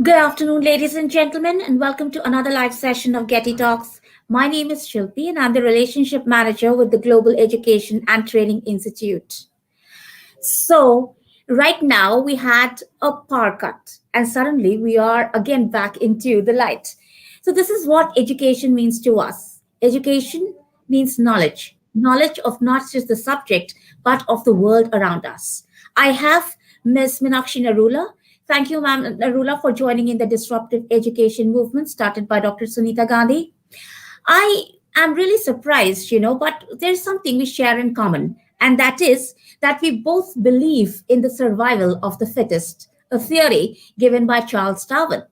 Good afternoon, ladies and gentlemen, and welcome to another live session of GETI Talks. My name is Shilpi, and I'm the Relationship Manager with the Global Education and Training Institute. So, right now we had a power cut, and suddenly we are again back into the light. So, this is what education means to us. Education means knowledge of not just the subject, but of the world around us. I have Ms. Meenakshi Narula. Thank you, ma'am Narula, for joining in the disruptive education movement started by Dr. Sunita Gandhi. I am really surprised, but there's something we share in common, and that is that we both believe in the survival of the fittest, a theory given by Charles Darwin.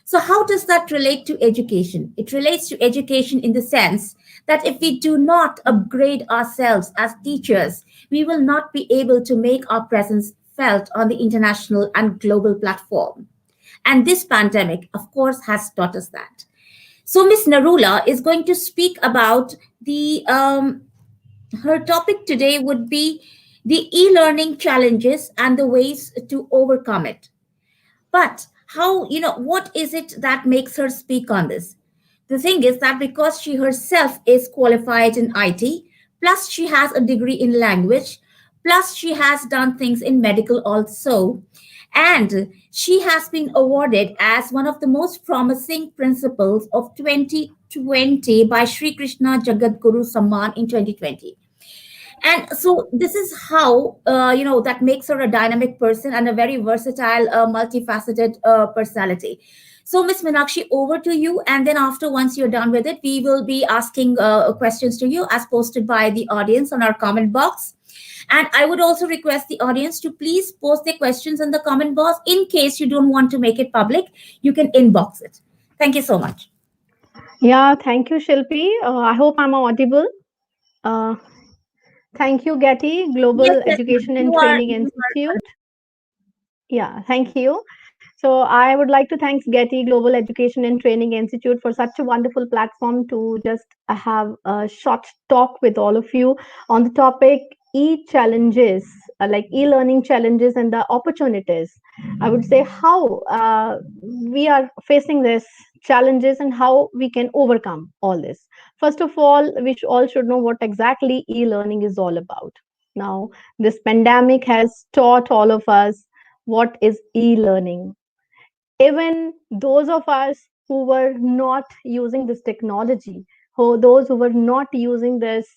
So, how does that relate to education? It relates to education in the sense that if we do not upgrade ourselves as teachers, we will not be able to make our presence felt on the international and global platform. And this pandemic, of course, has taught us that. So, Miss Narula is going to speak about the her topic today would be the e-learning challenges and the ways to overcome it. But how, what is it that makes her speak on this? The thing is that because she herself is qualified in IT, plus she has a degree in language, plus she has done things in medical also, and she has been awarded as one of the most promising principals of 2020 by Sri Krishna Jagat Guru Samman in 2020. And so this is how that makes her a dynamic person and a very versatile multifaceted personality. So Miss Meenakshi, over to you, and then after, once you're done with it, we will be asking questions to you as posted by the audience on our comment box. And I would also request the audience to please post their questions in the comment box. In case you don't want to make it public, you can inbox it. Thank you so much. Yeah, thank you, Shilpi. I hope I'm audible. Uh, Thank you, Getty Yes, Global yes, ma'am. Education and You are. Training You are. Institute. Yeah, thank you. So I would like to thank Getty Global Education and Training Institute for such a wonderful platform to just have a short talk with all of you on the topic e-challenges, like e-learning challenges and the opportunities. I would say how we are facing this challenges and how we can overcome all this. First of all, we all should know what exactly e-learning is all about. Now, this pandemic has taught all of us what is e-learning. Even those of us who were not using this technology, those who were not using this,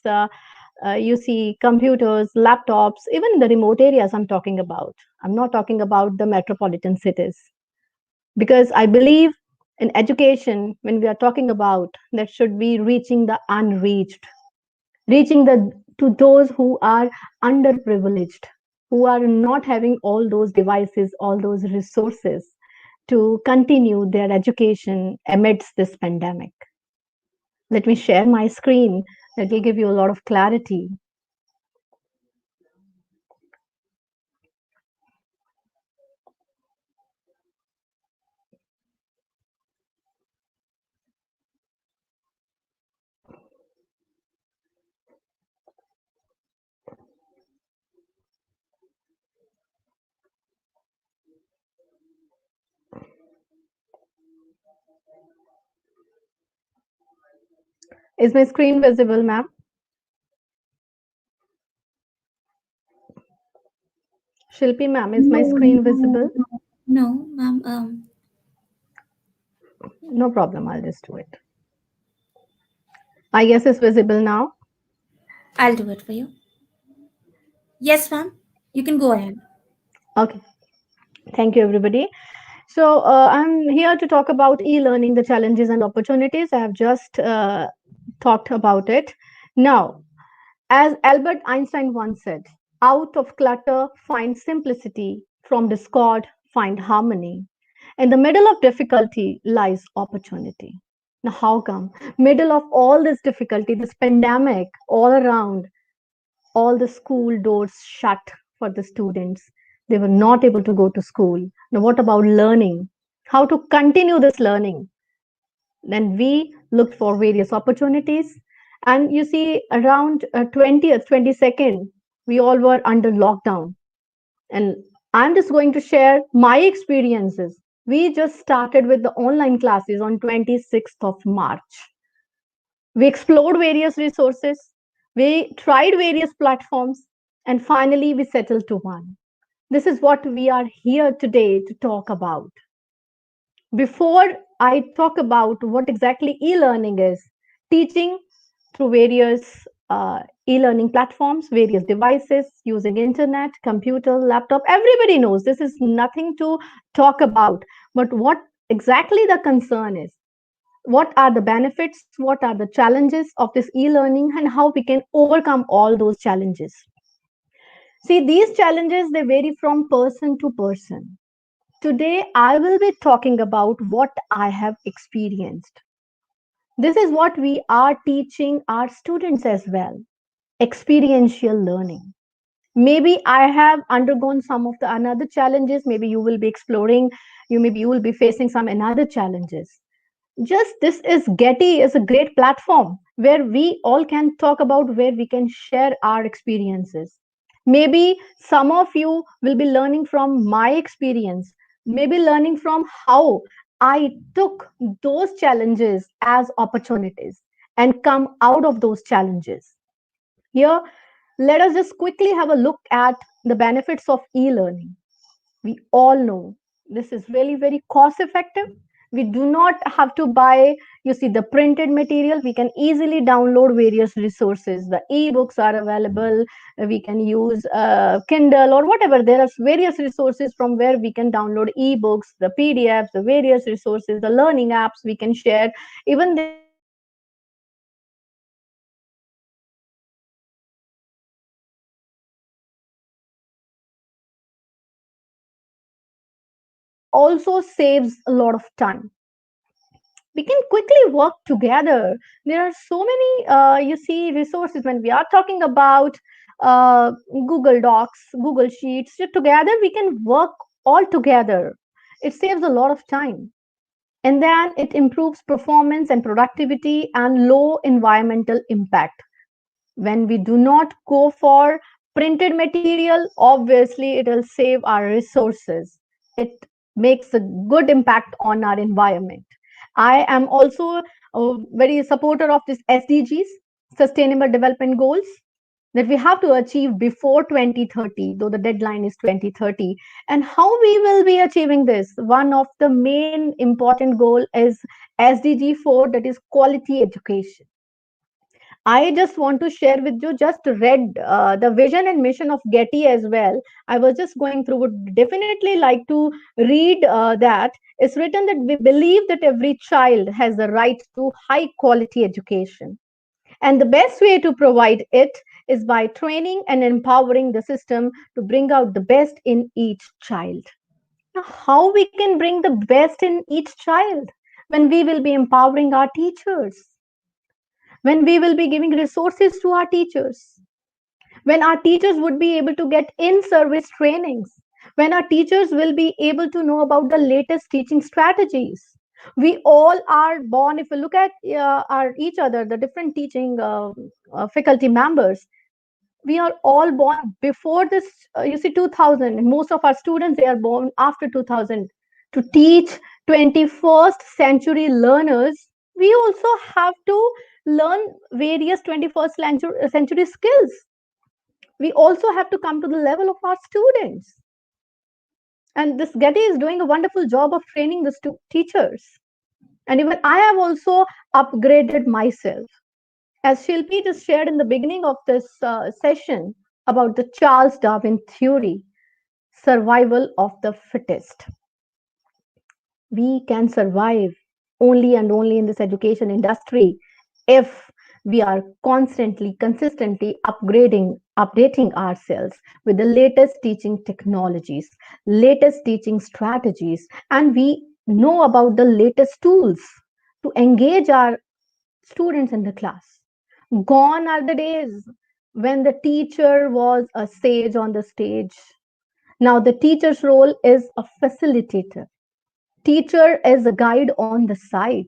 you see, computers, laptops, even the remote areas I'm talking about. I'm not talking about the metropolitan cities. Because I believe in education, when we are talking about that should be reaching the unreached, reaching the to those who are underprivileged, who are not having all those devices, all those resources to continue their education amidst this pandemic. Let me share my screen. That will give you a lot of clarity. Is my screen visible, ma'am? Shilpi, ma'am, is my No, screen visible? no, ma'am. No problem, I'll just do it. I guess it's visible now. I'll do it for you. Yes, ma'am. You can go ahead. Okay, thank you, everybody. So, I'm here to talk about e learning, the challenges and opportunities. I have just talked about it. Now, as Albert Einstein once said, out of clutter, find simplicity, from discord, find harmony. In the middle of difficulty lies opportunity. Now, how come? Middle of all this difficulty, this pandemic all around, all the school doors shut for the students. They were not able to go to school. Now, what about learning? How to continue this learning? Then we looked for various opportunities. And you see, around 20th, 22nd, we all were under lockdown. And I'm just going to share my experiences. We just started with the online classes on 26th of March. We explored various resources, we tried various platforms, and finally we settled to one. This is what we are here today to talk about. Before I talk about what exactly e learning is, teaching through various e learning platforms, various devices, using internet, computer, laptop, everybody knows this is nothing to talk about. But what exactly the concern is? What are the benefits? What are the challenges of this e learning, and how we can overcome all those challenges? See, these challenges they vary from person to person. Today, I will be talking about what I have experienced. This is what we are teaching our students as well, experiential learning. Maybe I have undergone some of the another challenges. Maybe you will be exploring, maybe you will be facing some another challenges. Just this is Getty is a great platform where we all can talk about, where we can share our experiences. Maybe some of you will be learning from my experience, maybe learning from how I took those challenges as opportunities and come out of those challenges. Here, let us just quickly have a look at the benefits of e learning. We all know this is really very cost effective. We do not have to buy, you see, the printed material. We can easily download various resources. The ebooks are available. We can use Kindle or whatever. There are various resources from where we can download ebooks, the PDFs, the various resources, the learning apps we can share. Even there are various applications like Narula, GETI Movement, Disruptive, which also saves a lot of time. We can quickly work together. There are so many, you see, resources when we are talking about Google Docs, Google Sheets. So together we can work all together. It saves a lot of time. And then it improves performance and productivity and low environmental impact. When we do not go for printed material, obviously it will save our resources. It makes a good impact on our environment. I am also a very supporter of this SDGs, sustainable development goals, that we have to achieve before 2030, though the deadline is 2030. And how we will be achieving this? One of the main important goal is SDG 4, that is quality education. I just want to share with you, just read the vision and mission of Getty as well. I was just going through, would definitely like to read that. It's written that we believe that every child has the right to high quality education. And the best way to provide it is by training and empowering the system to bring out the best in each child. Now, how we can bring the best in each child? When we will be empowering our teachers, when we will be giving resources to our teachers, when our teachers would be able to get in service trainings, when our teachers will be able to know about the latest teaching strategies. We all are born, if we look at our each other, the different teaching faculty members, we are all born before this, you see, 2000. Most of our students, they are born after 2000. To teach 21st century learners, we also have to learn various 21st century skills. We also have to come to the level of our students. And this Getty is doing a wonderful job of training the teachers. And even I have also upgraded myself. As Shilpi just shared in the beginning of this session about the Charles Darwin theory, survival of the fittest. We can survive only and only in this education industry if we are constantly, consistently updating ourselves with the latest teaching technologies, latest teaching strategies, and we know about the latest tools to engage our students in the class. Gone are the days when the teacher was a sage on the stage. Now the teacher's role is a facilitator. Teacher is a guide on the side.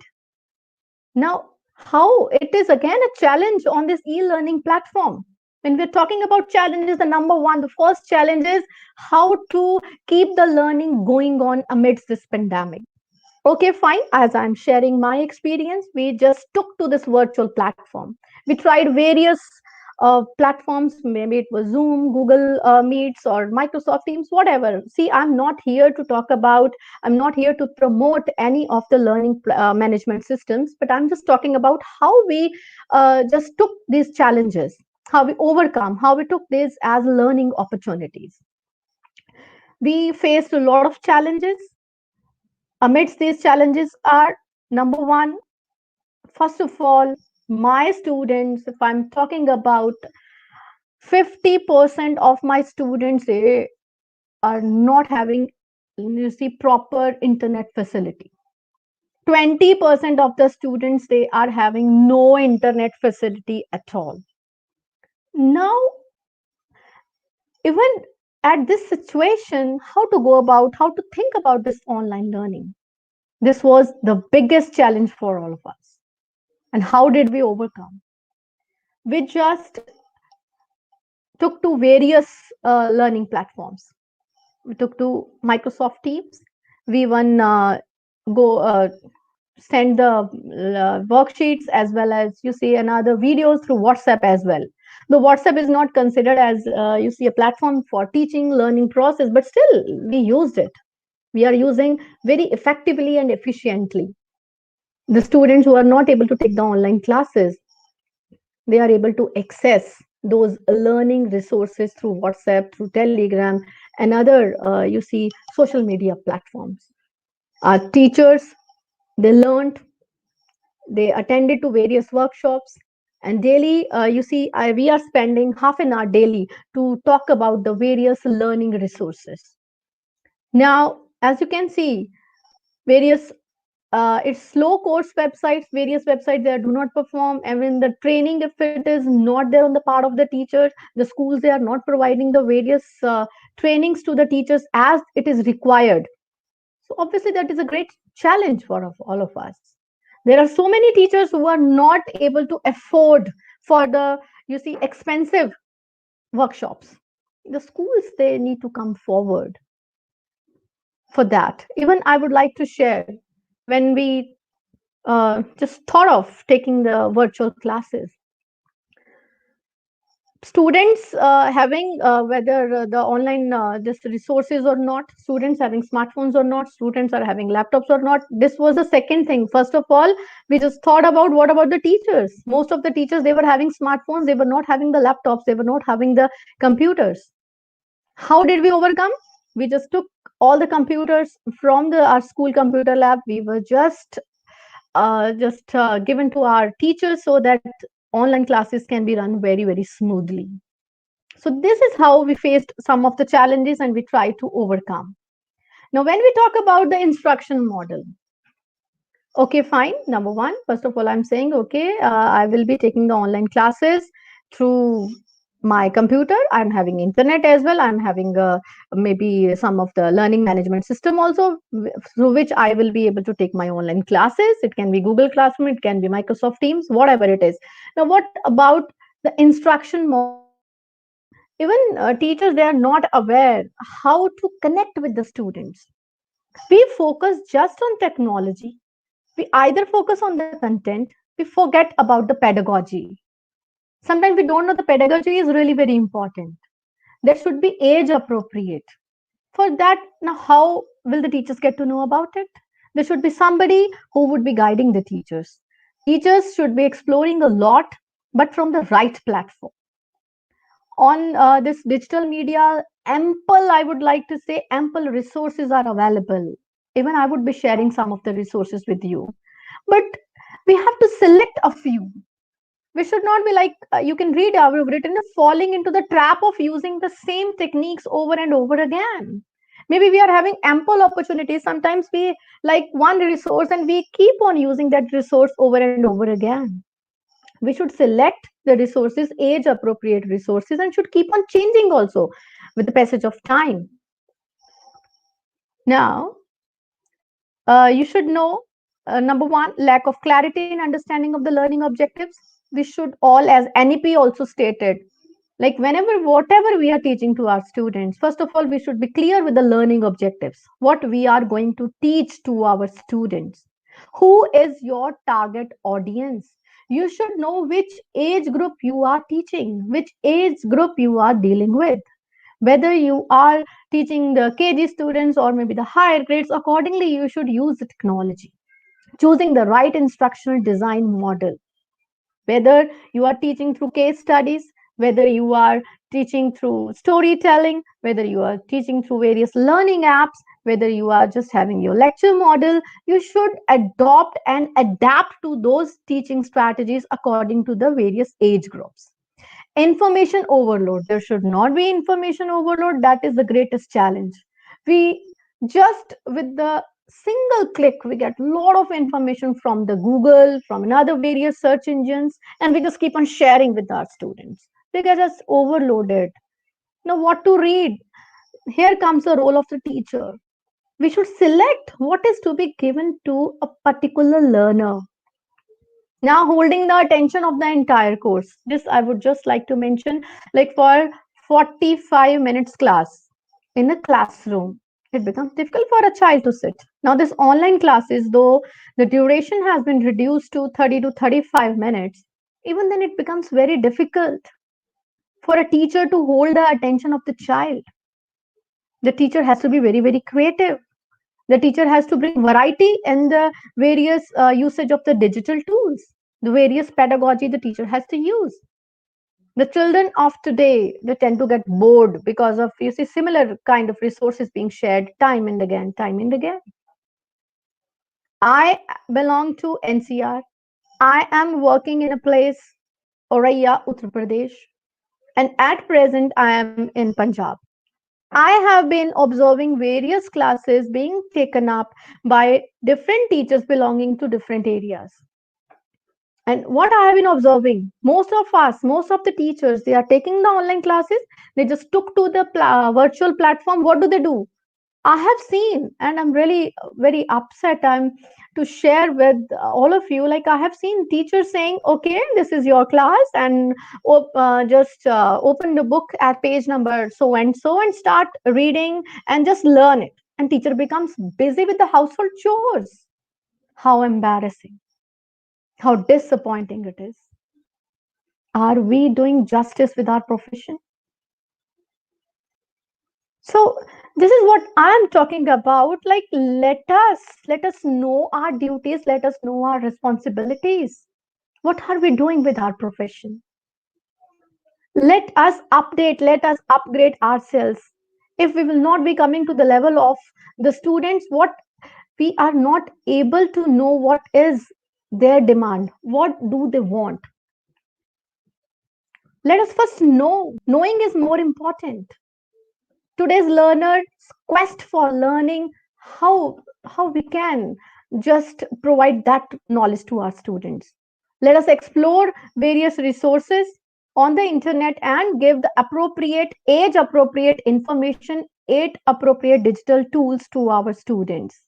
Now, how it is again a challenge on this e-learning platform. When we're talking about challenges, the number one, the first challenge is how to keep the learning going on amidst this pandemic. Okay, fine. As I'm sharing my experience, we just took to this virtual platform. We tried various platforms, maybe it was Zoom, Google Meets, or Microsoft Teams, whatever. See, I'm not here to talk about, I'm not here to promote any of the learning management systems, but I'm just talking about how we just took these challenges, how we overcome, how we took these as learning opportunities. We faced a lot of challenges. Amidst these challenges are number one, first of all, my students, if I'm talking about 50% of my students, they are not having, you see, proper internet facility. 20% of the students, they are having no internet facility at all. Now, even at this situation, how to go about, how to think about this online learning? This was the biggest challenge for all of us. And how did we overcome? We just took to various learning platforms. We took to Microsoft Teams. We even go send the worksheets as well as you see another videos through WhatsApp as well. The WhatsApp is not considered as you see a platform for teaching learning process, but still we used it. We are using very effectively and efficiently. The students who are not able to take the online classes, they are able to access those learning resources through WhatsApp, through Telegram, and other you see social media platforms. Our teachers, they learned, they attended to various workshops, and daily you see we are spending half an hour daily to talk about the various learning resources. Now, as you can see, various it's slow course websites, various websites that do not perform. I mean, the training, if it is not there on the part of the teachers, the schools, they are not providing the various trainings to the teachers as it is required. So obviously that is a great challenge for all of us. There are so many teachers who are not able to afford for the, you see, expensive workshops. The schools, they need to come forward for that. Even I would like to share, when we just thought of taking the virtual classes, students having whether the online just resources or not, students having smartphones or not, students are having laptops or not, this was the second thing. First of all, we just thought about what about the teachers. Most of the teachers, they were having smartphones, they were not having the laptops, they were not having the computers. How did we overcome? We just took all the computers from the our school computer lab. We were just given to our teachers so that online classes can be run very, very smoothly. So this is how we faced some of the challenges and we tried to overcome. Now, when we talk about the instruction model, okay, fine. Number one, first of all, I'm saying, okay, I will be taking the online classes through my computer. I'm having internet as well. I'm having maybe some of the learning management system also, through which I will be able to take my online classes. It can be Google Classroom, it can be Microsoft Teams, whatever it is. Now, what about the instruction model? Even teachers, they are not aware how to connect with the students. We focus just on technology. We either focus on the content, we forget about the pedagogy. Sometimes we don't know the pedagogy is really very important. That should be age appropriate. For that, now how will the teachers get to know about it? There should be somebody who would be guiding the teachers. Teachers should be exploring a lot, but from the right platform. On this digital media, ample, I would like to say, ample resources are available. Even I would be sharing some of the resources with you. But we have to select a few. We should not be like, you can read, I've written, falling into the trap of using the same techniques over and over again. Maybe we are having ample opportunities. Sometimes we like one resource and we keep on using that resource over and over again. We should select the resources, age appropriate resources, and should keep on changing also with the passage of time. Now, you should know, number one, lack of clarity and understanding of the learning objectives. We should all, as NEP also stated, Like whenever, whatever we are teaching to our students, first of all, we should be clear with the learning objectives, what we are going to teach to our students. Who is your target audience? You should know which age group you are teaching, which age group you are dealing with, whether you are teaching the KG students or maybe the higher grades. Accordingly, you should use the technology, choosing the right instructional design model, whether you are teaching through case studies, whether you are teaching through storytelling, whether you are teaching through various learning apps, whether you are just having your lecture model, you should adopt and adapt to those teaching strategies according to the various age groups. Information overload, there should not be information overload. That is the greatest challenge. We just with the single click we get a lot of information from the Google, from another various search engines, and we just keep on sharing with our students. They get us overloaded. Now what to read? Here comes the role of the teacher. We should select what is to be given to a particular learner. Now holding the attention of the entire course, this I would just like to mention, like for 45 minutes class in a classroom, it becomes difficult for a child to sit. Now this online classes, though the duration has been reduced to 30 to 35 minutes, even then it becomes very difficult for a teacher to hold the attention of the child. The teacher has to be very, very creative. The teacher has to bring variety in the various usage of the digital tools, the various pedagogy the teacher has to use. The children of today, they tend to get bored because of, you see, similar kind of resources being shared time and again, time and again. I belong to NCR. I am working in a place, Oraya, Uttar Pradesh, and at present I am in Punjab. I have been observing various classes being taken up by different teachers belonging to different areas. And what I have been observing, most of us, most of the teachers, they are taking the online classes. They just took to the virtual platform. What do? I have seen, and I'm really very upset. I'm to share with all of you. Like I have seen teachers saying, "Okay, this is your class, and just open the book at page number so and start reading and just learn it." And teacher becomes busy with the household chores. How embarrassing! How disappointing it is. Are we doing justice with our profession? So this is what I'm talking about. Like let us know our duties, let us know our responsibilities. What are we doing with our profession? Let us update, let us upgrade ourselves. If we will not be coming to the level of the students, what we are not able to know what is their demand, what do they want. Let us first know. Knowing is more important. Today's learner's quest for learning, how we can just provide that knowledge to our students. Let us explore various resources on the internet and give the appropriate age appropriate information, age appropriate digital tools to our students.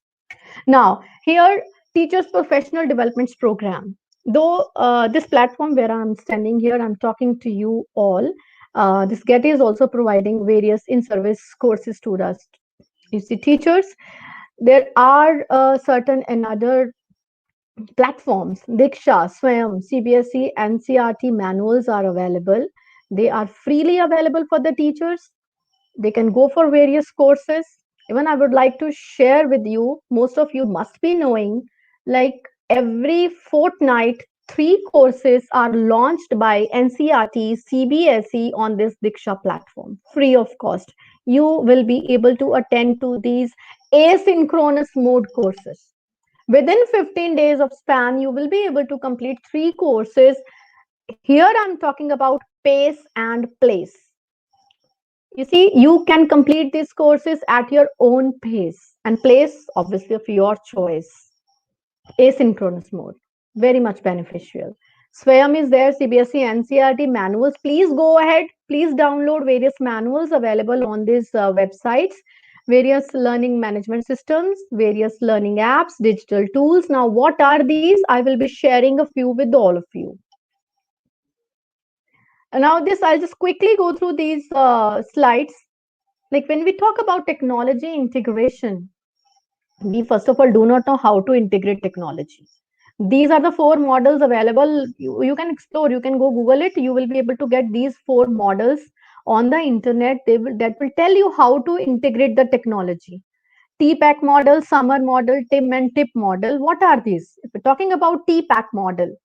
Now here, teachers professional developments program, though this platform where I'm standing here, I'm talking to you all, this Getty is also providing various in-service courses to us. You see, teachers, there are certain another platforms, Diksha, Swayam, CBSE, NCRT manuals are available. They are freely available for the teachers. They can go for various courses. Even I would like to share with you, most of you must be knowing, like every fortnight 3 courses are launched by NCRT, CBSE on this Diksha platform, free of cost. You will be able to attend to these asynchronous mode courses. Within 15 days of span, you will be able to complete 3 courses. Here I'm talking about pace and place. You see, you can complete these courses at your own pace and place, obviously, of your choice. Asynchronous mode, very much beneficial. Swayam is there, CBSE, NCRT manuals. Please go ahead. Please download various manuals available on these websites, various learning management systems, various learning apps, digital tools. Now, what are these? I will be sharing a few with all of you. Now, this I'll just quickly go through these slides. Like when we talk about technology integration, we first of all do not know how to integrate technology. These are the four models available. You can explore, you can go Google it. You will be able to get these four models on the internet. That will tell you how to integrate the technology. TPAC model, summer model, TIM and TIP model. What are these? If we're talking about TPAC model,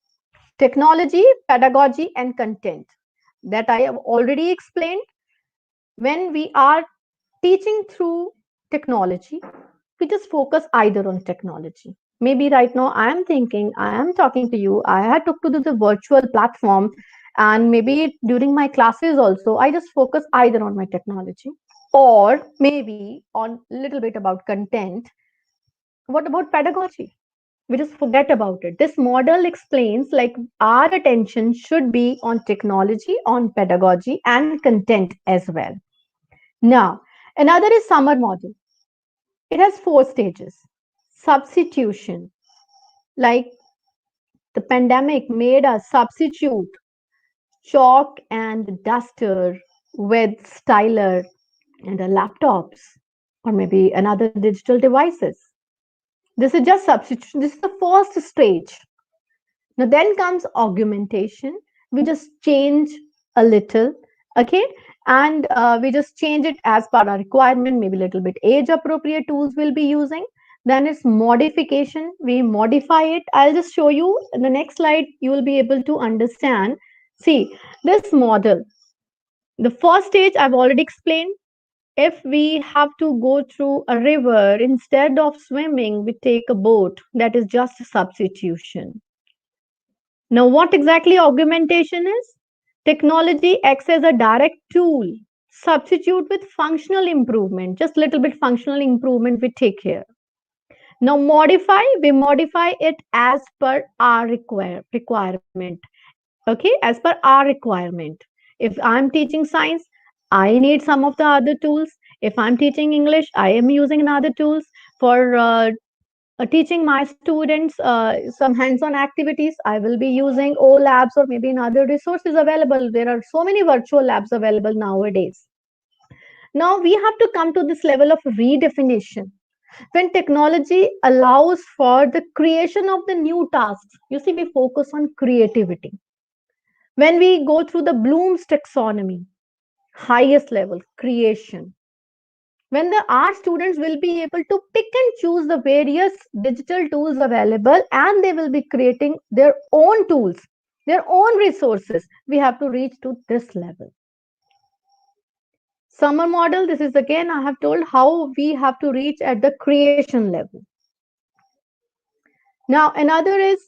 technology, pedagogy, and content, that I have already explained. When we are teaching through technology, we just focus either on technology. Maybe right now I am thinking, I am talking to you, I had took to the virtual platform, and maybe during my classes also, I just focus either on my technology or maybe on a little bit about content. What about pedagogy? We just forget about it. This model explains like our attention should be on technology, on pedagogy, and content as well. Now, another is summer model. It has four stages. Substitution, like the pandemic made us substitute chalk and duster with styler and laptops or maybe another digital devices. This is just substitution. This is the first stage. Now then comes augmentation. We just change a little, okay, and we just change it as per our requirement. Maybe a little bit age appropriate tools we'll be using. Then it's modification. We modify it. I'll just show you in the next slide. You will be able to understand. See this model. The first stage I've already explained. If we have to go through a river instead of swimming, we take a boat. That is just a substitution. Now, what exactly augmentation is? Technology acts as a direct tool. Substitute with functional improvement, just little bit functional improvement we take here. Now, modify, we modify it as per our requirement. Okay, as per our requirement. If I'm teaching science, I need some of the other tools. If I'm teaching English, I am using another tools. For teaching my students some hands-on activities, I will be using O labs or maybe in other resources available. There are so many virtual labs available nowadays. Now we have to come to this level of redefinition. When technology allows for the creation of the new tasks, you see, we focus on creativity. When we go through the Bloom's taxonomy, highest level creation, when our students will be able to pick and choose the various digital tools available, and they will be creating their own tools, their own resources, we have to reach to this level. Summer model, this is again I have told how we have to reach at the creation level. Now another is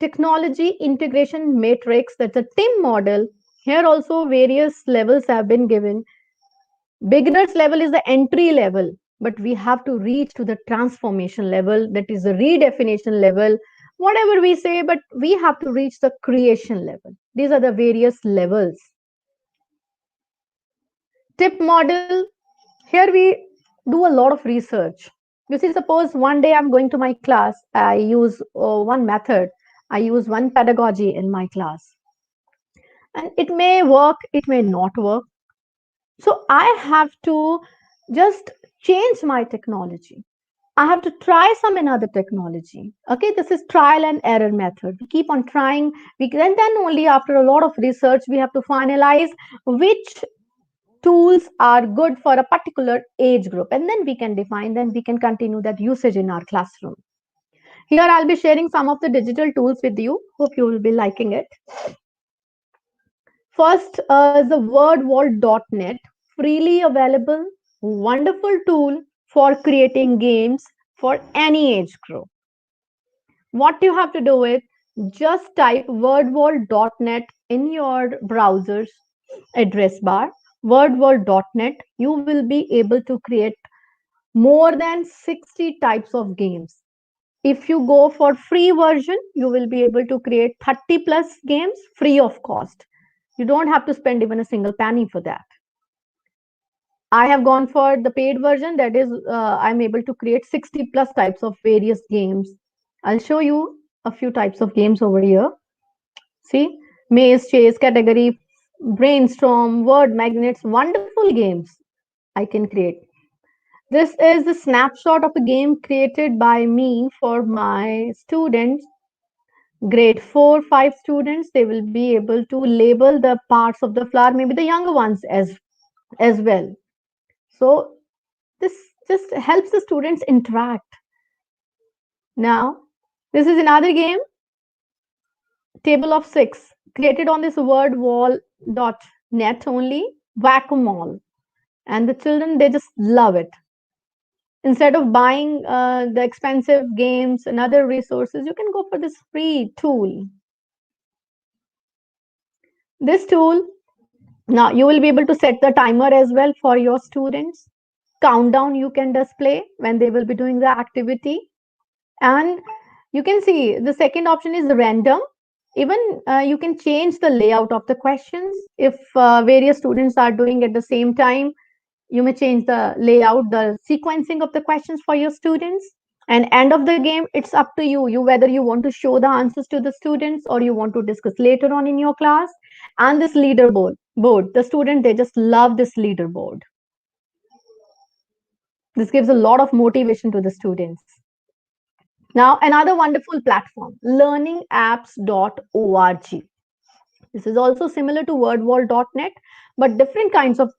technology integration matrix, that's a TIM model. Here also various levels have been given. Beginners level is the entry level, but we have to reach to the transformation level, that is the redefinition level, whatever we say, but we have to reach the creation level. These are the various levels. TIP model, here we do a lot of research. You see, suppose one day I'm going to my class, I use one method, I use one pedagogy in my class, and it may work, it may not work. So I have to just change my technology. I have to try some another technology. Okay, this is trial and error method. We keep on trying. And then only after a lot of research, we have to finalize which tools are good for a particular age group. And then we can define, then we can continue that usage in our classroom. Here I'll be sharing some of the digital tools with you. Hope you will be liking it. First is the wordwall.net, freely available, wonderful tool for creating games for any age group. What you have to do is just type wordwall.net in your browser's address bar, wordwall.net. You will be able to create more than 60 types of games. If you go for free version, you will be able to create 30 plus games free of cost. You don't have to spend even a single penny for that. I have gone for the paid version, that is, I'm able to create 60 plus types of various games. I'll show you a few types of games over here. See, maze, chase, category, brainstorm, word magnets, wonderful games I can create. This is the snapshot of a game created by me for my students, grade 4, 5 students. They will be able to label the parts of the flower, maybe the younger ones as well. So this just helps the students interact. Now, this is another game, table of six, created on this wordwall.net only, whack-a-mole. And the children, they just love it. Instead of buying the expensive games and other resources, you can go for this free tool. This tool, now you will be able to set the timer as well for your students. Countdown you can display when they will be doing the activity. And you can see the second option is random. Even you can change the layout of the questions. If various students are doing at the same time, you may change the layout, the sequencing of the questions for your students. And end of the game, it's up to you whether you want to show the answers to the students or you want to discuss later on in your class. And this leaderboard, the student, they just love this leaderboard. This gives a lot of motivation to the students. Now, another wonderful platform, learningapps.org. This is also similar to wordwall.net, but different kinds of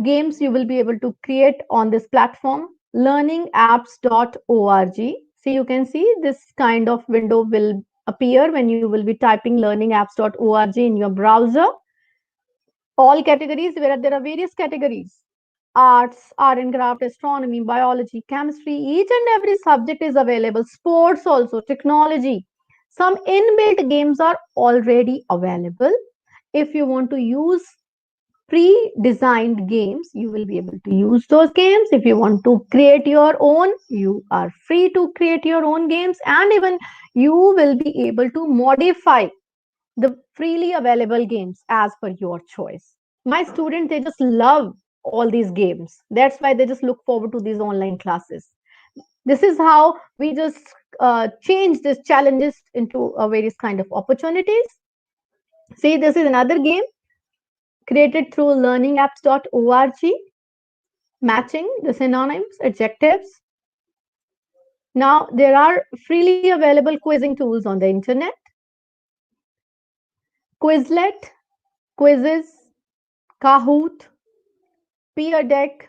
games you will be able to create on this platform, learningapps.org. So you can see this kind of window will appear when you will be typing learningapps.org in your browser. All categories, where there are various categories, arts, art and craft, astronomy, biology, chemistry, each and every subject is available. Sports also, technology. Some inbuilt games are already available. If you want to use pre-designed games, you will be able to use those games. If you want to create your own, you are free to create your own games, and even you will be able to modify the freely available games as per your choice. My students, they just love all these games. That's why they just look forward to these online classes. This is how we just change these challenges into various kind of opportunities. See, this is another game created through learningapps.org, matching the synonyms, adjectives. Now, there are freely available quizzing tools on the internet. Quizlet, Quizzes, Kahoot, Peer Deck,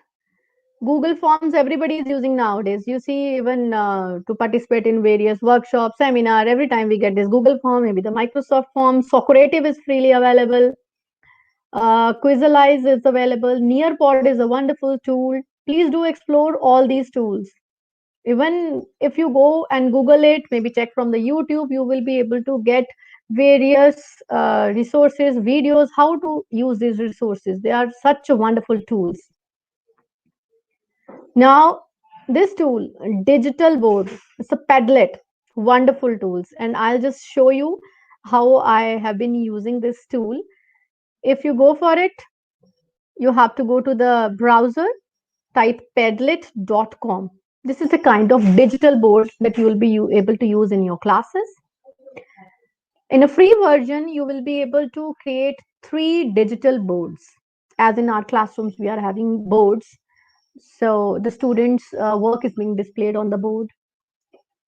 Google Forms, everybody is using nowadays. You see, even to participate in various workshops, seminar, every time we get this Google Form, maybe the Microsoft Form. Socrative is freely available. Quizalize is available. Nearpod is a wonderful tool. Please do explore all these tools. Even if you go and Google it, maybe check from the YouTube, you will be able to get various resources, videos, how to use these resources. They are such a wonderful tools. Now, this tool, digital board, it's a Padlet, wonderful tools. And I'll just show you how I have been using this tool. If you go for it, you have to go to the browser, type padlet.com. This is a kind of digital board that you will be able to use in your classes. In a free version, you will be able to create 3 digital boards. As in our classrooms, we are having boards. So the students' work is being displayed on the board.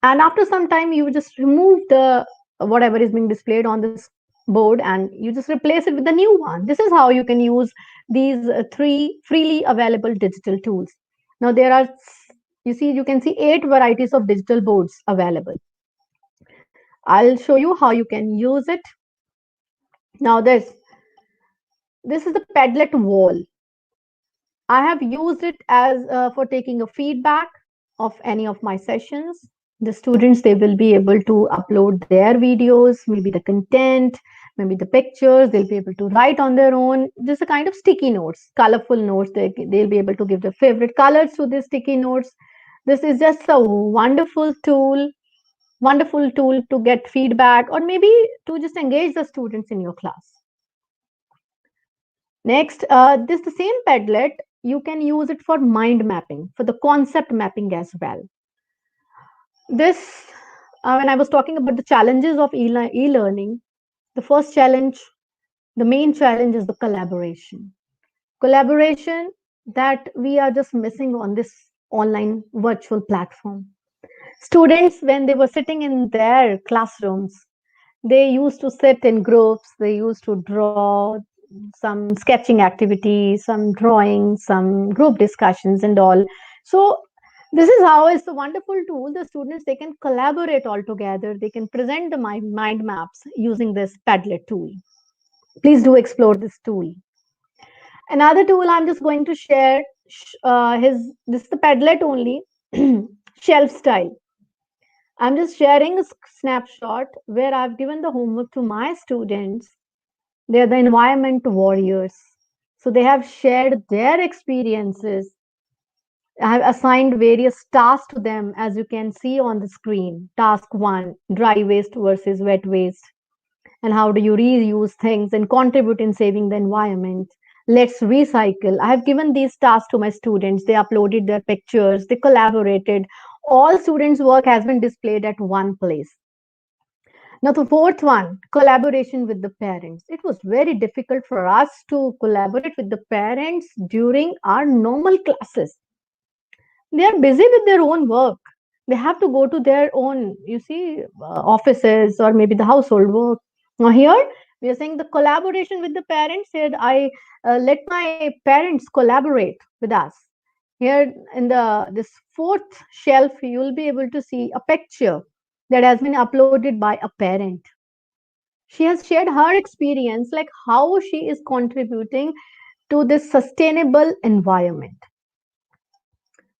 And after some time, you just remove the whatever is being displayed on this board and you just replace it with the new one. This is how you can use these 3 freely available digital tools. Now there are, you can see 8 varieties of digital boards available. I'll show you how you can use it. Now this is the Padlet wall. I have used it as for taking a feedback of any of my sessions. The students, they will be able to upload their videos, maybe the content, maybe the pictures. They'll be able to write on their own. Just a kind of sticky notes, colorful notes. They'll be able to give their favorite colors to the sticky notes. This is just a wonderful tool to get feedback or maybe to just engage the students in your class. Next, this the same Padlet, you can use it for mind mapping, for the concept mapping as well. This, when I was talking about the challenges of e-learning, the first challenge The main challenge is the collaboration that we are just missing on this online virtual platform. Students, when they were sitting in their classrooms, they used to sit in groups, they used to draw some sketching activities, some drawing, some group discussions and all. So this is how it's a wonderful tool. The students, they can collaborate all together, they can present the mind maps using this Padlet tool. Please do explore this tool. Another tool I'm just going to share, his this is the Padlet only, shelf style. I'm just sharing a snapshot where I've given the homework to my students. They're the environment warriors. So they have shared their experiences. I have assigned various tasks to them, as you can see on the screen. Task one, dry waste versus wet waste. And how do you reuse things and contribute in saving the environment? Let's recycle. I have given these tasks to my students. They uploaded their pictures, they collaborated. All students' work has been displayed at one place. Now, the fourth one, collaboration with the parents. It was very difficult for us to collaborate with the parents during our normal classes. They are busy with their own work. They have to go to their own, offices or maybe the household work. Now, here we are saying the collaboration with the parents. Said I let my parents collaborate with us. Here in the this fourth shelf, you will be able to see a picture that has been uploaded by a parent. She has shared her experience, like how she is contributing to this sustainable environment.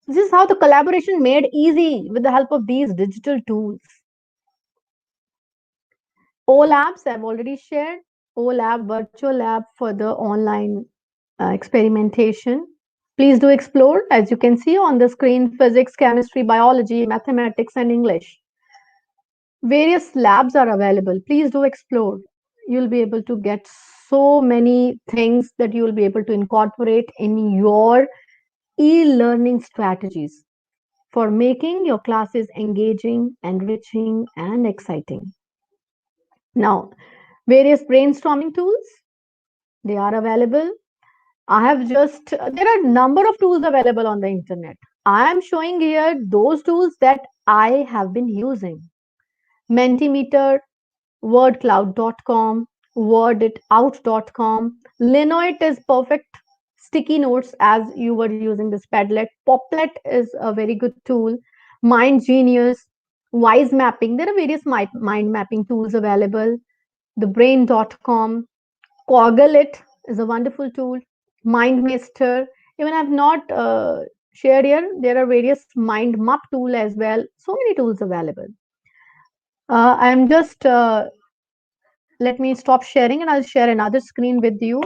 This is how the collaboration made easy with the help of these digital tools. OLabs, I've already shared. OLab, virtual lab for the online experimentation. Please do explore. As you can see on the screen, physics, chemistry, biology, mathematics, and English. Various labs are available. Please do explore. You'll be able to get so many things that you will be able to incorporate in your e-learning strategies for making your classes engaging, enriching, and exciting. Now, various brainstorming tools, they are available. There are a number of tools available on the internet. I am showing here those tools that I have been using. Mentimeter, wordcloud.com, worditout.com. Linoit is perfect. Sticky notes, as you were using this Padlet. Poplet is a very good tool. Mind Genius, Wise Mapping. There are various mind mapping tools available. Thebrain.com, Coggle is a wonderful tool. MindMaster. Even I've not shared here. There are various mind map tool as well. So many tools available. I'm just let me stop sharing and I'll share another screen with you.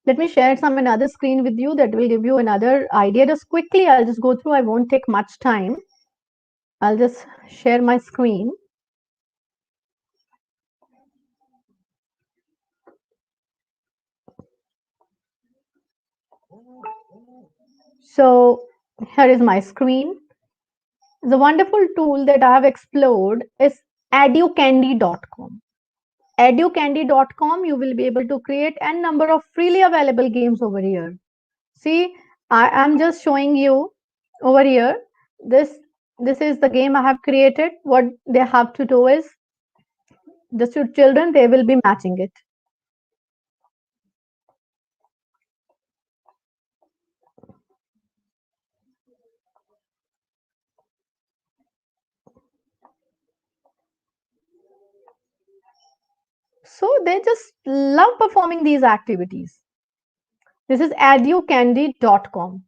Let me share some another screen with you that will give you another idea. Just quickly, I'll just go through. I won't take much time. I'll just share my screen. So here is my screen. The wonderful tool that I have explored is educandy.com. Educandy.com, you will be able to create a number of freely available games over here. See, I am just showing you over here. This is the game I have created. What they have to do is the children, they will be matching it. So they just love performing these activities. This is educandy.com.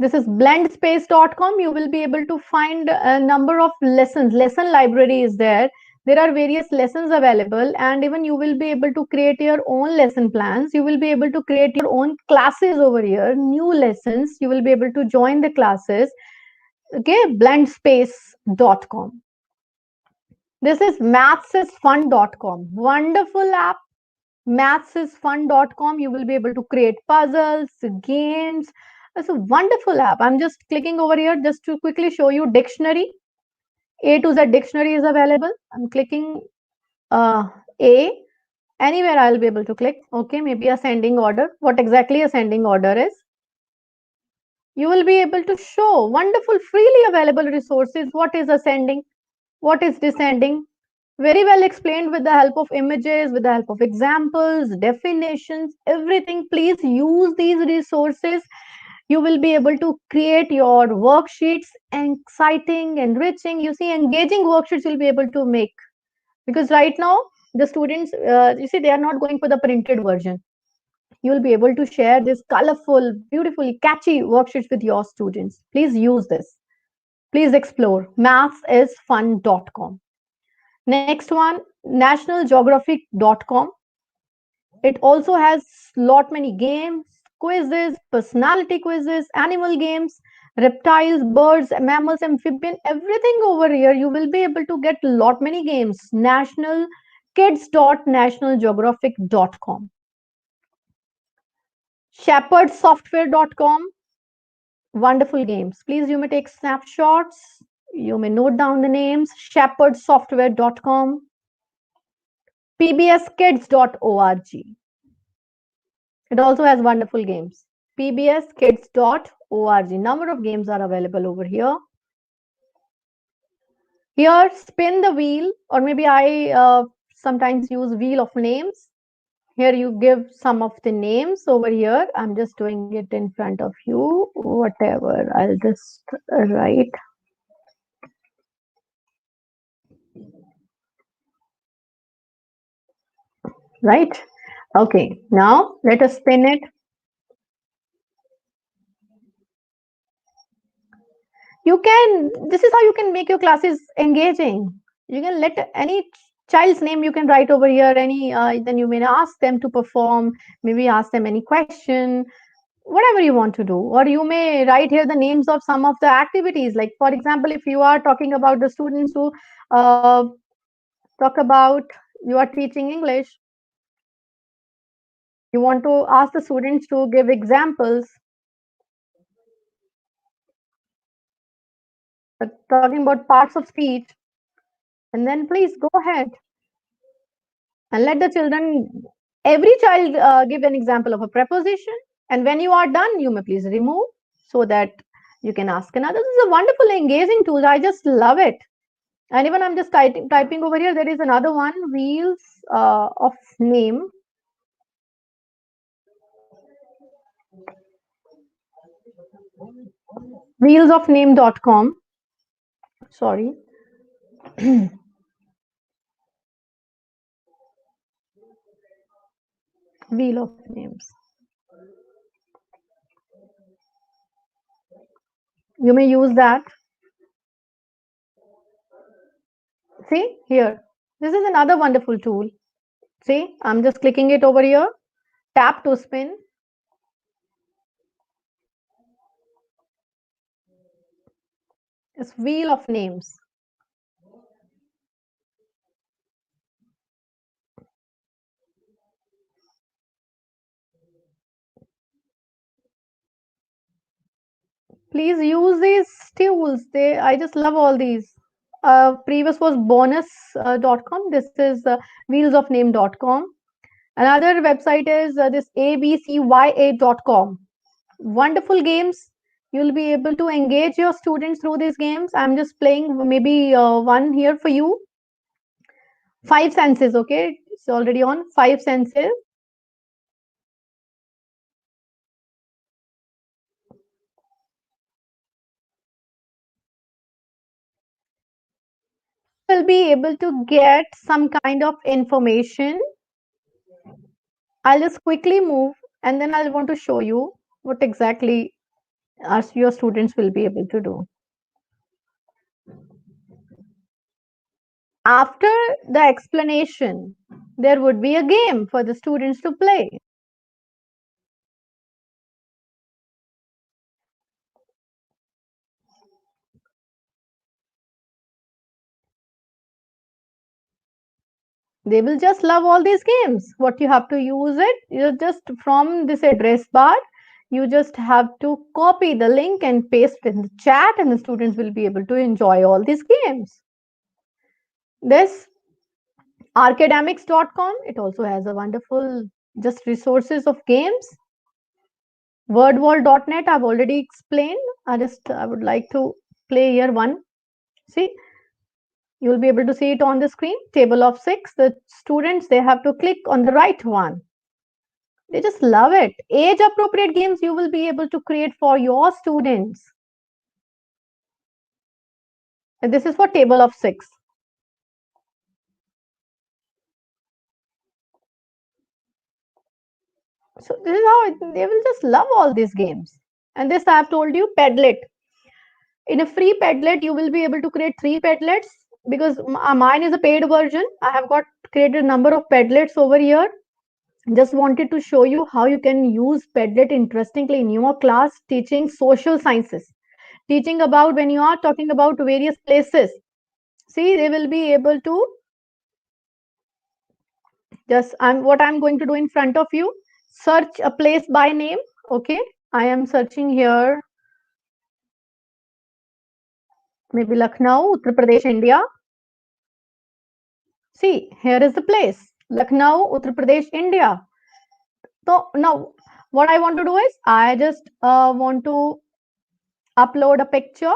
This is blendspace.com. You will be able to find a number of lessons. Lesson library is there. There are various lessons available, and even you will be able to create your own lesson plans. You will be able to create your own classes over here, new lessons. You will be able to join the classes. Okay, blendspace.com. This is mathsisfun.com. Wonderful app. Mathsisfun.com. You will be able to create puzzles, games, It's a wonderful app. I'm just clicking over here just to quickly show you dictionary. A to Z dictionary is available. I'm clicking uh, A. Anywhere I'll be able to click. Okay, maybe ascending order. What exactly ascending order is? You will be able to show wonderful freely available resources. What is ascending? What is descending? Very well explained with the help of images, with the help of examples, definitions, everything. Please use these resources. You will be able to create your worksheets, exciting, enriching, you see, engaging worksheets you'll be able to make. Because right now, the students, you see, they are not going for the printed version. You will be able to share this colorful, beautifully catchy worksheets with your students. Please use this. Please explore mathsisfun.com. Next one, nationalgeographic.com. It also has lot many games, quizzes, personality quizzes, animal games, reptiles, birds, mammals, amphibian, everything over here. You will be able to get lot many games. Nationalkids.nationalgeographic.com. shepherdsoftware.com. Wonderful games. Please, you may take snapshots. You may note down the names. shepherdsoftware.com. pbskids.org. It also has wonderful games. pbskids.org. Number of games are available over here. Here, spin the wheel, or maybe I sometimes use wheel of names. Here you give some of the names over here. I'm just doing it in front of you. Whatever. I'll just write. Right? Okay. Now let us spin it. You can, this is how you can make your classes engaging. You can let any child's name you can write over here, any then you may ask them to perform, maybe ask them any question, whatever you want to do. Or you may write here the names of some of the activities, like for example, if you are talking about the students who talk about, you are teaching English, you want to ask the students to give examples, talking about parts of speech, and then please go ahead and let the children, every child give an example of a preposition, and when you are done you may please remove so that you can ask another. This is a wonderful engaging tool. I just love it. And even I'm just typing over here, there is another one, wheels of name. wheelsofname.com. Sorry. Wheel of names. You may use that. See here, this is another wonderful tool. See, I'm just clicking it over here, tap to spin. It's wheel of names. Please use these tools. I just love all these. Previous was bonus.com. This is wheelsofname.com. Another website is this abcya.com. Wonderful games. You'll be able to engage your students through these games. I'm just playing maybe one here for you. Five senses, okay? It's already on. Five senses. Will be able to get some kind of information. I'll just quickly move and then I'll want to show you what exactly your students will be able to do. After the explanation, there would be a game for the students to play. They will just love all these games. What you have to use it, you just from this address bar, You just have to copy the link and paste in the chat, and the students will be able to enjoy all these games. This arcademics.com, it also has a wonderful just resources of games. Wordwall.net, I've already explained. I would like to play here one. See, you'll be able to see it on the screen. Table of 6. The students, they have to click on the right one. They just love it. Age appropriate games you will be able to create for your students. And this is for table of 6. So this is how they will just love all these games. And this I have told you, Padlet. In a free Padlet, you will be able to create 3 Padlets because mine is a paid version. I have got created a number of Padlets over here. Just wanted to show you how you can use Padlet interestingly in your class teaching social sciences. Teaching about when you are talking about various places. See, they will be able to just what I'm going to do in front of you. Search a place by name. Okay, I am searching here. Maybe Lucknow, Uttar Pradesh, India. See, here is the place. Lucknow, Uttar Pradesh, India. So now what I want to do is I just want to upload a picture.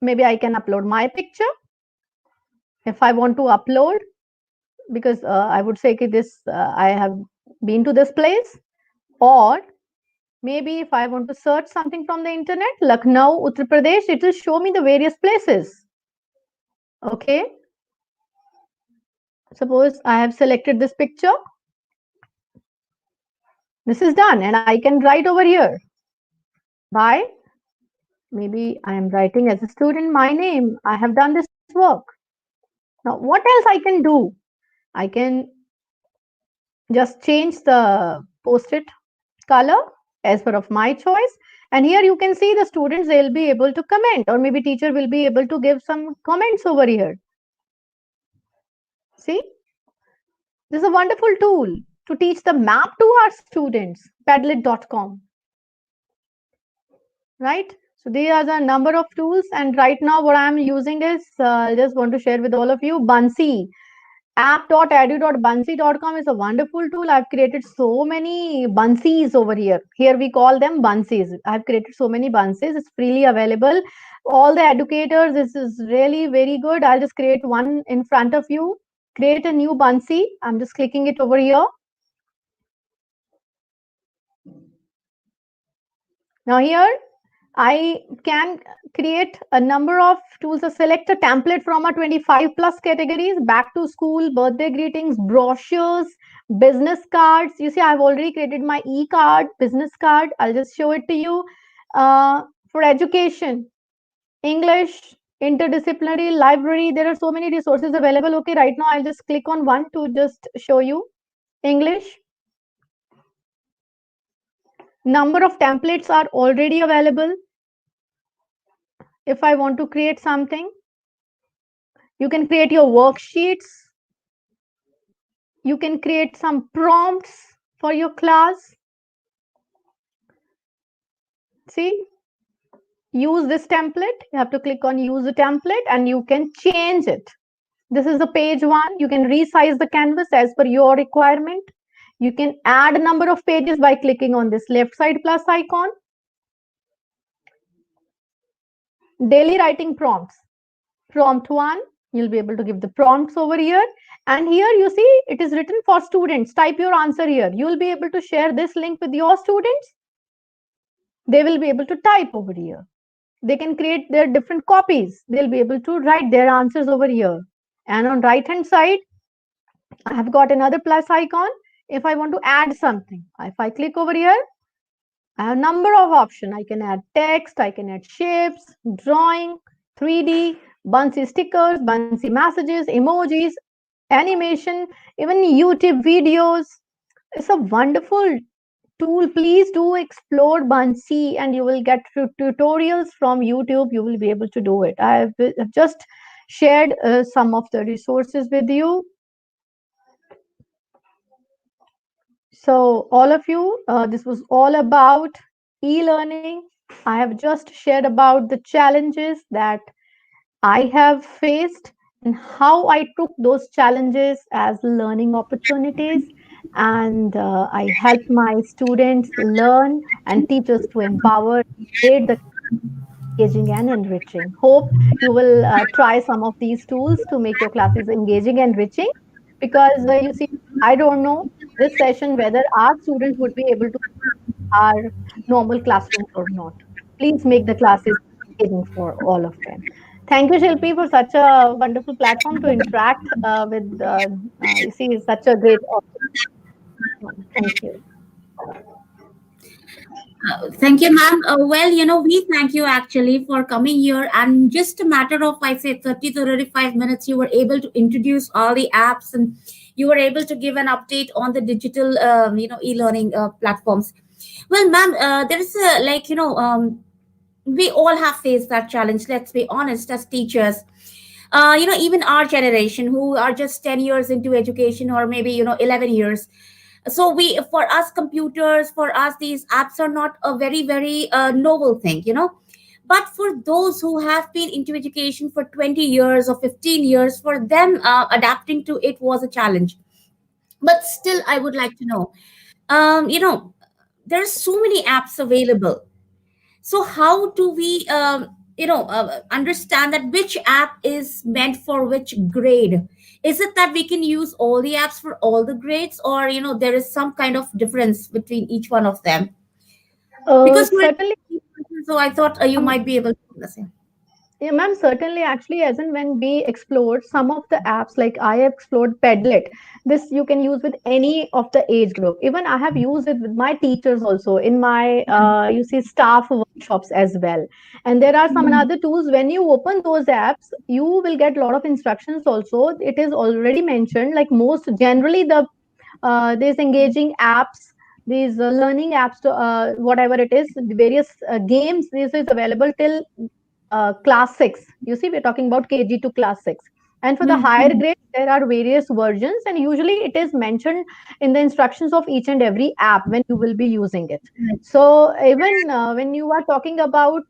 Maybe I can upload my picture. If I want to upload, because I would say this, I have been to this place. Or maybe if I want to search something from the internet, Lucknow, Uttar Pradesh, it will show me the various places. Okay. Suppose I have selected this picture. This is done, and I can write over here. By, maybe I am writing as a student my name. I have done this work. Now, what else I can do? I can just change the post-it color as per of my choice. And here you can see the students, they'll be able to comment, or maybe teacher will be able to give some comments over here. See, this is a wonderful tool to teach the map to our students, padlet.com. Right? So these are the number of tools, and right now what I'm using is, I just want to share with all of you, Bunsey. app.edu.bunsey.com is a wonderful tool. I've created so many bunsies over here. Here we call them bunsies. I've created so many bunsies. It's freely available. All the educators, this is really very good. I'll just create one in front of you. Create a new bunsy. I'm just clicking it over here. Now here, I can create a number of tools. So select a template from a 25 plus categories: back to school, birthday greetings, brochures, business cards. You see, I've already created my e-card, business card. I'll just show it to you. For education, English, interdisciplinary, library, there are so many resources available. Okay, right now I'll just click on one to just show you. English. Number of templates are already available. If I want to create something, you can create your worksheets. You can create some prompts for your class. See, use this template. You have to click on use a template and you can change it. This is the page one. You can resize the canvas as per your requirement. You can add a number of pages by clicking on this left side plus icon. Daily writing prompts. Prompt one, you'll be able to give the prompts over here. And here you see it is written for students. Type your answer here. You will be able to share this link with your students. They will be able to type over here. They can create their different copies. They'll be able to write their answers over here. And on right hand side, I have got another plus icon. If I want to add something, if I click over here, I have a number of options. I can add text, I can add shapes, drawing, 3D, Bunsy stickers, Bunsy messages, emojis, animation, even YouTube videos. It's a wonderful tool. Please do explore Bunsy and you will get tutorials from YouTube. You will be able to do it. I've just shared some of the resources with you. So, all of you, this was all about e learning. I have just shared about the challenges that I have faced and how I took those challenges as learning opportunities. And I helped my students learn and teachers to empower, made the engaging and enriching. Hope you will try some of these tools to make your classes engaging and enriching, because you see, I don't know this session whether our students would be able to our normal classrooms or not. Please make the classes engaging for all of them. Thank you, Shilpi, for such a wonderful platform to interact with. You see, such a great audience. Thank you. Thank you, ma'am. Well, we thank you actually for coming here. And just a matter of, I say, 30 to 35 minutes, you were able to introduce all the apps and you were able to give an update on the digital, e-learning platforms. Well, ma'am, there is a, we all have faced that challenge. Let's be honest, as teachers. Even our generation who are just 10 years into education or maybe 11 years, so we for us computers, for us these apps are not a very very novel thing. But for those who have been into education for 20 years or 15 years, for them adapting to it was a challenge. But still I would like to know, there's so many apps available, so how do we understand that which app is meant for which grade? Is it that we can use all the apps for all the grades, or there is some kind of difference between each one of them? Because you're Certainly. so I thought you um, might be able to say. Yeah, ma'am, certainly. Actually, as in when we explored some of the apps, like I have explored Padlet, this you can use with any of the age group. Even I have used it with my teachers also in my, you see, staff workshops as well. And there are some Mhm. other tools. When you open those apps, you will get a lot of instructions also. It is already mentioned, like most generally, these engaging apps, these learning apps, to, whatever it is, the various games, this is available till class 6. You see, we're talking about KG to class 6. And for the higher Mhm. grades, there are various versions, and usually it is mentioned in the instructions of each and every app when you will be using it. So, even when you are talking about,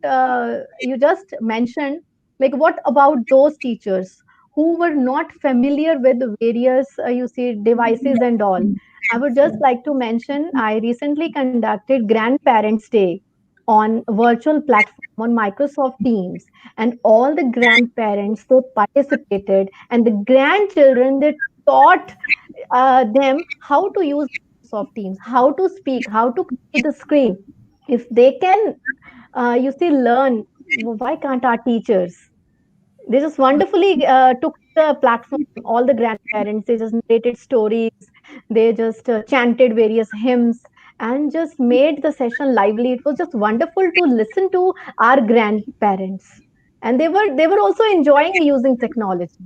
you just mentioned, like, what about those teachers who were not familiar with the various, you see, devices and all? I would just like to mention I recently conducted Grandparents' Day on virtual platform on Microsoft Teams, and all the grandparents they participated, and the grandchildren they taught them how to use Microsoft Teams, how to speak, how to come to the screen. If they can, you see, learn, why can't our teachers? They just wonderfully took the platform. All the grandparents, they just narrated stories, they just chanted various hymns and just made the session lively. It was just wonderful to listen to our grandparents, and they were also enjoying using technology.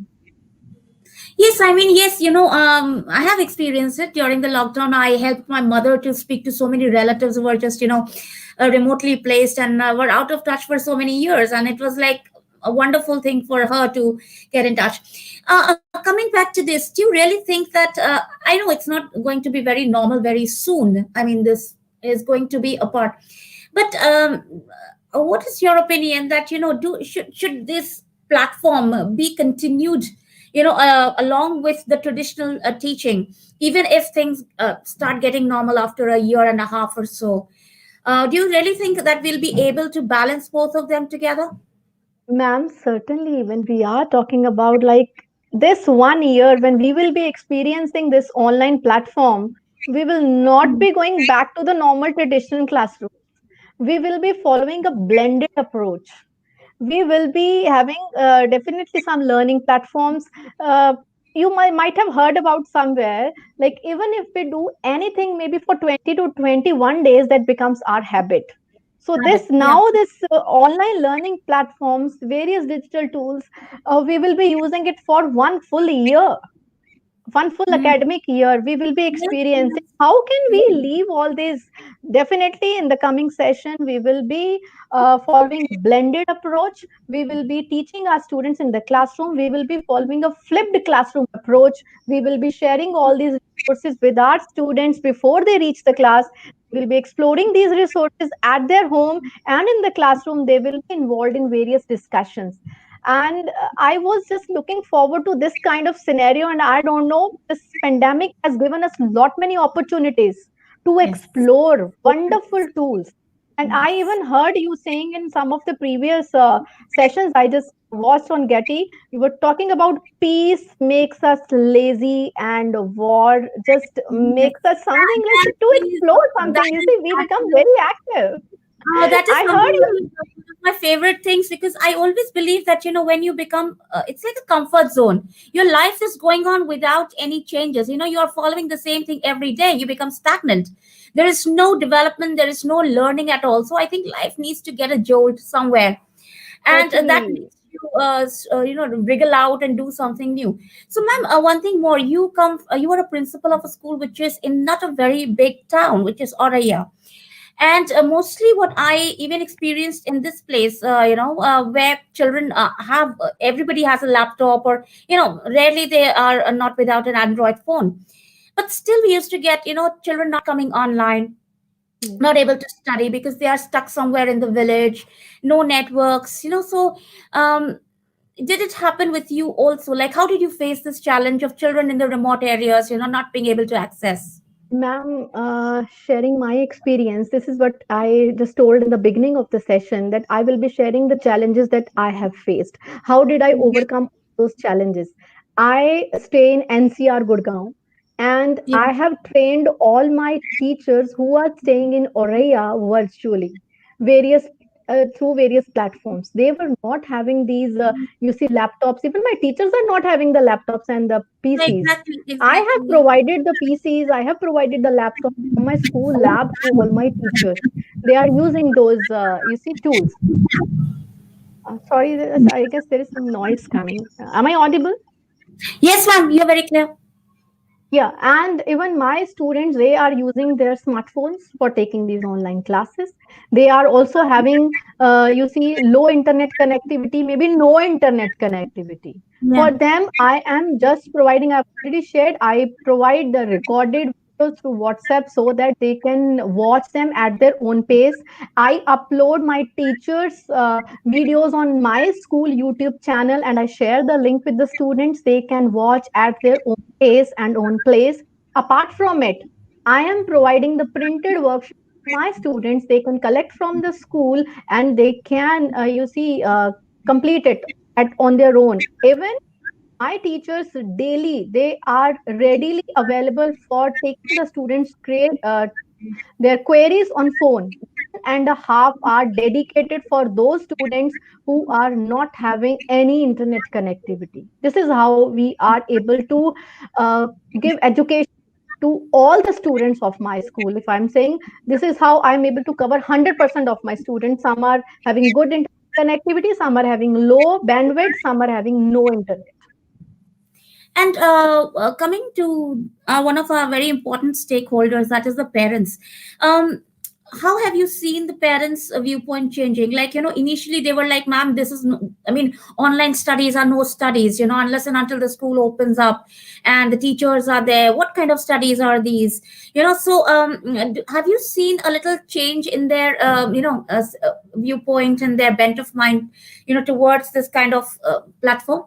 Yes, I mean, yes, I have experienced it during the lockdown. I helped my mother to speak to so many relatives who were just, remotely placed and were out of touch for so many years. And it was like a wonderful thing for her to get in touch. Coming back to this, do you really think that, I know it's not going to be very normal very soon. I mean, this is going to be a part. But what is your opinion that should this platform be continued, along with the traditional teaching, even if things start getting normal after a year and a half or so? Do you really think that we'll be able to balance both of them together? Ma'am, certainly when we are talking about like this 1 year when we will be experiencing this online platform, we will not be going back to the normal traditional classroom. We will be following a blended approach. We will be having definitely some learning platforms. You might have heard about somewhere, like even if we do anything maybe for 20 to 21 days, that becomes our habit. So this Habit, yeah. now this online learning platforms, various digital tools, we will be using it for 1 full year, 1 full academic year. We will be Yes, experiencing yes. how can we leave all these. Definitely in the coming session we will be following blended approach. We will be teaching our students in the classroom, we will be following a flipped classroom approach. We will be sharing all these resources with our students before they reach the class. They will be exploring these resources at their home, and in the classroom they will be involved in various discussions. And I was just looking forward to this kind of scenario, and I don't know, this pandemic has given us lot many opportunities to Yes. explore wonderful Yes. tools. And I Yes. even heard you saying in some of the previous sessions I just watched on Getty, you were talking about peace makes us lazy and war just Yes. makes us something like That to is, explore that something. You is see, we become very absolutely. active. That is I something heard you. one of my favorite things, because I always believe that, when you become, it's like a comfort zone. Your life is going on without any changes. You are following the same thing every day. You become stagnant. There is no development. There is no learning at all. So I think life needs to get a jolt somewhere, and that Certainly. makes you, wriggle out and do something new. So, ma'am, one thing more. You are a principal of a school which is in not a very big town, which is Oraya. And mostly what I even experienced in this place, where children have everybody has a laptop, or rarely they are not without an Android phone. But still we used to get children not coming online, Hmm. not able to study because they are stuck somewhere in the village, no networks. So um did it happen with you also? Like, how did you face this challenge of children in the remote areas, not being able to access? Ma'am, sharing my experience, this is what I just told in the beginning of the session, that I will be sharing the challenges that I have faced. How did I overcome those challenges? I stay in NCR Gurgaon, and Yeah. I have trained all my teachers who are staying in Oraya virtually, various through various platforms. They were not having these, you see, laptops. Even my teachers are not having the laptops and the PCs. Exactly, I have exactly. provided the PCs, I have provided the laptop from my school lab to all my teachers. They are using those, you see, tools. Sorry, I guess there is some noise coming. Am I audible? Yes, ma'am, you're very clear. Yeah, and even my students, they are using their smartphones for taking these online classes. They are also having, you see, low internet connectivity, maybe no internet connectivity. Yeah. For them, I am just providing, I've already shared, I provide the recorded videos through WhatsApp so that they can watch them at their own pace. I upload my teachers' videos on my school YouTube channel, and I share the link with the students. They can watch at their own pace and own place. Apart from it, I am providing the printed worksheet to my students. They can collect from the school, and they can, you see, complete it on their own. Even my teachers daily, they are readily available for taking the students create their queries on phone. 1.5 hour dedicated for those students who are not having any internet connectivity. This is how we are able to uh, give education to all the students of my school. If I'm saying, this is how I'm able to cover 100% of my students. Some are having good internet connectivity, some are having low bandwidth, some are having no internet. And coming to one of our very important stakeholders, that is the parents. Um, how have you seen the parents' viewpoint changing? Like, initially they were like, ma'am, this is, no, I mean, online studies are no studies, unless and until the school opens up and the teachers are there. What kind of studies are these? So have you seen a little change in their, viewpoint and their bent of mind, towards this kind of platform?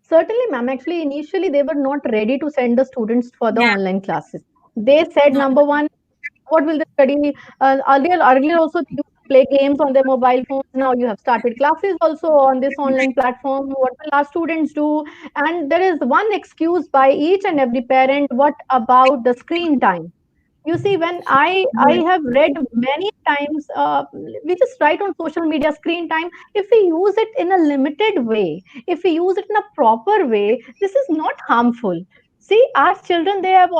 Certainly, ma'am. Actually, initially they were not ready to send the students for the Yeah. online classes. They said, number one, what will they study? Earlier also they used to play games on their mobile phones. Now you have started classes also on this online platform. What will our students do? And there is one excuse by each and every parent. What about the screen time? You see, when I have read many times, we just write on social media screen time. If we use it in a limited way, if we use it in a proper way, this is not harmful. See, our children, they have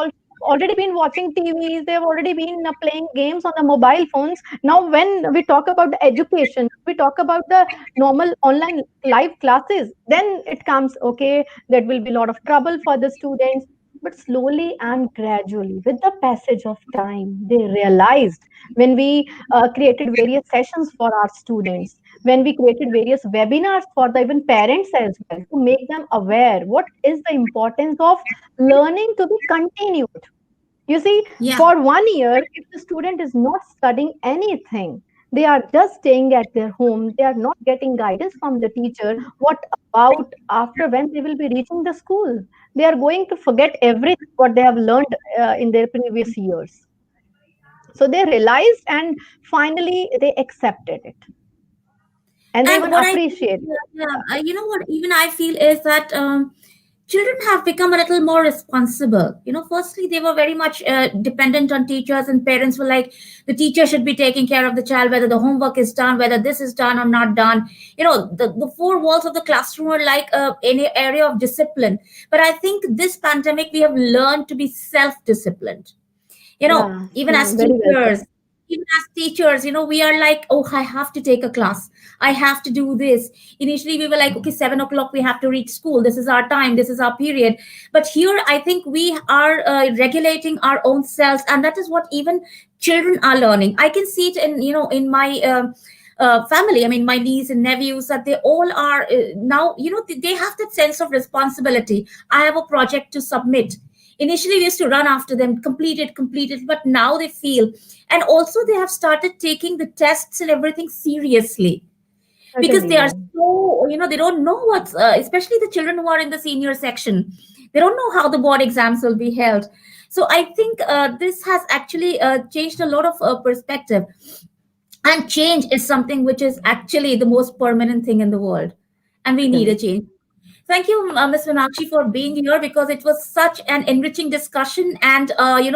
already been watching TVs, they have already been playing games on the mobile phones. Now when we talk about the education, we talk about the normal online live classes, then it comes, okay, there will be a lot of trouble for the students. but slowly and gradually, with the passage of time, they realized when we created various sessions for our students, when we created various webinars for the even parents as well to make them aware what is the importance of learning to be continued. You see, Yeah. for 1 year, if the student is not studying anything, they are just staying at their home, they are not getting guidance from the teacher. What about after when they will be reaching the school? They are going to forget everything what they have learned in their previous years. So they realized and finally they accepted it and they And even what I think, appreciate it. yeah, you know what, even I feel is that children have become a little more responsible. Firstly, they were very much dependent on teachers, and parents were like, the teacher should be taking care of the child, whether the homework is done, whether this is done or not done. The four walls of the classroom are like an area of discipline. But I think this pandemic, we have learned to be self disciplined. Yeah, Even yeah, as very well teachers, said. we are like, oh, I have to take a class, I have to do this. Initially we were like, okay, 7 o'clock we have to reach school, this is our time, this is our period. But here I think we are regulating our own selves, and that is what even children are learning. I can see it in my family. I mean, my niece and nephews, that they all are now, they have that sense of responsibility. I have a project to submit. Initially we used to run after them, complete it, but now they feel, and also they have started taking the tests and everything seriously, because they are Certainly. so, they don't know what's especially the children who are in the senior section, they don't know how the board exams will be held. So I think this has actually changed a lot of perspective, and change is something which is actually the most permanent thing in the world, and we need a Certainly. change. Thank you, Ms. Meenakshi, for being here, because it was such an enriching discussion. And,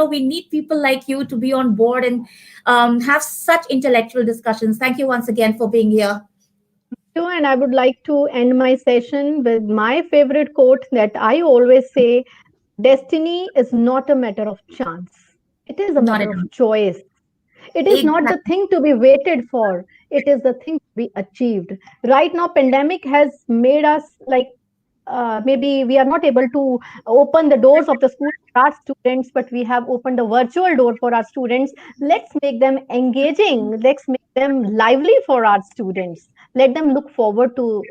we need people like you to be on board and have such intellectual discussions. Thank you once again for being here. You, and I would like to end my session with my favorite quote that I always say: destiny is not a matter of chance, it is a Not matter at of all. choice. It is not the Exactly. thing to be waited for, it is the thing to be achieved. Right now, pandemic has made us like maybe we are not able to open the doors of the school for our students, but we have opened a virtual door for our students. Let's make them engaging, let's make them lively for our students, let them look forward to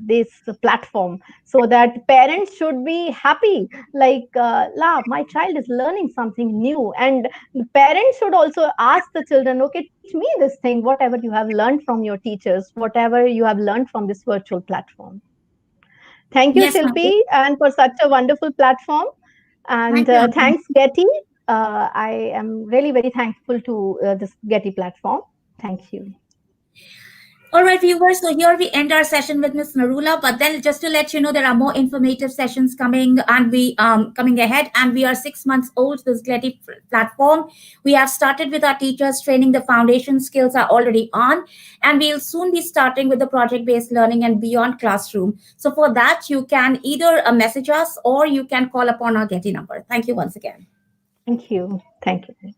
this platform, so that parents should be happy, like la, my child is learning something new. And parents should also ask the children, okay, teach me this thing, whatever you have learned from your teachers, whatever you have learned from this virtual platform. Thank you, Yes, ma'am. Shilpi, and for such a wonderful platform. And Thank you, Auntie. thanks, Getty. I am really very thankful to this Getty platform. Thank you. All right, viewers. So here we end our session with Miss Narula. But then, just to let you know, there are more informative sessions coming, and we coming ahead. And we are 6 months old. This GETI platform. We have started with our teachers training. The foundation skills are already on, and we'll soon be starting with the project-based learning and beyond classroom. So for that, you can either message us or you can call upon our GETI number. Thank you once again. Thank you. Thank you.